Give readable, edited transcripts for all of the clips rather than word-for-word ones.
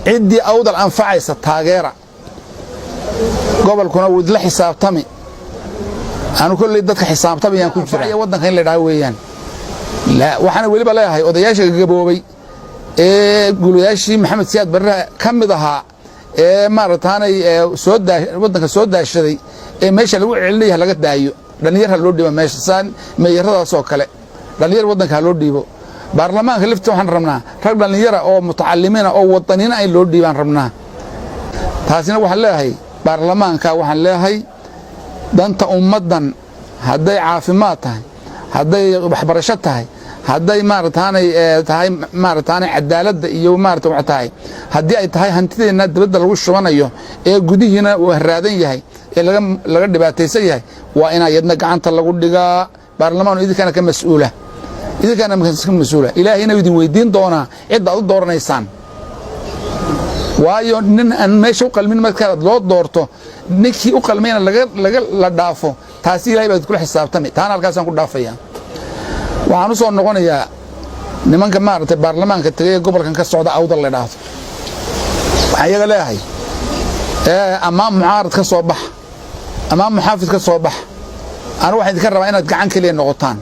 عدي أوضل أنفعيسة تاجرة قبل كنا ودل حساب تمي أنا كل اللي ضدك حساب تمي يعني كنت فرعي ودنا خلينا العويان لا وحنا ولي بلا هاي أضياش جبوبي قولوا ياشي محمد سياد برا كم ضها مرتاني سود ودنك سود الشذي ماشي لو عليها لقت دايو دنيرها اللودي ماشي سان ما يرضى سوكله دنير ودنك اللودي بو برلمان خلفته وحن رمنا رجل دنيرة أو متعلمين أو وطنيين أي اللودي بان رمنا تاسينا وحن لهاي برلمان كا وحن لهاي دنت أمدن هداي عافماتها هداي بحبرشتها هداي مارتاني تهاي مارتاني عدالة يو مارت وعتاي هدي أي تهاي هنتي الناس بدل وش وانا جودي هنا وهرادين يهاي اللي قد باتيسيه وأنا يدنا عن الله قد برلمان إذا كان كمسؤولة إذا كان مسؤولة إلى هنا يدين ويدين دونا عدة دور نيسان waayo nin aan meesha u qalmin marka loo doorto ninkii u qalmayna laga dhaafo taasi ilaahay baad kula xisaabtami taan halkaas aan ku dhaafaya waxaan u soo noqonayaa nimanka maartay baarlamaanka tagay gobolkan ka socda awdal la dhaafo waxaan iyaga leeyahay amaam mucaarad ka soo bax amaam muxaafid ka soo bax aan waxaan idinka rabaa inaad gacan kaliya noqotaan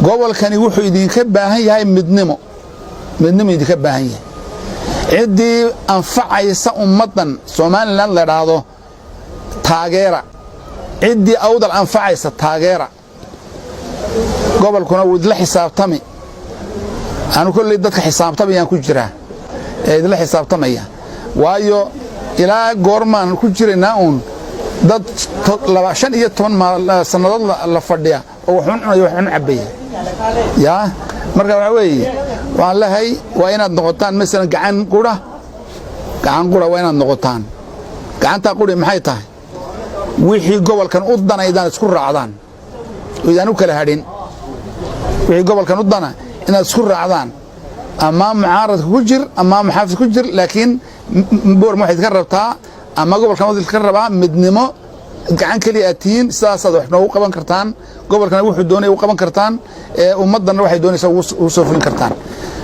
gobolkani wuxuu idinka baahan yahay midnimo idinka baahan yahay عدي أنفعيسة أمتنا سوماليلاند لا يراهدو تاجرة عدي أوضل أنفعيسة تاجرة قبل كنا ودل حساب تمي أنا كل اللي ضدك حساب تمي يعني كجرة دل حساب تمي وايو إلى غورمان كجرة ناون ضد عشان يتون ما سنضل لفرديا وحن عبيه يا marka waxa weeye waan lahay waa inaad noqotaan mesela gacan qura waa inaad noqotaan gacanta qura maxay tahay wixii gobolkan u danaydaan isku raacdaan idaan u kala hadhin wixii gobolkan u dana inaad isku raacdaan ama mucaarad ku jir ama muxaafid ku jir laakiin boor waxaad ka rabtaa ama gobolkan wadil ka rabaa midnimo gacan kaliya tiin sidaas aad wax noogu qaban kartaan gobolkan wuxuu doonay u qaban kartaan ummadana waxay doonaysaa u soo fulin kartaan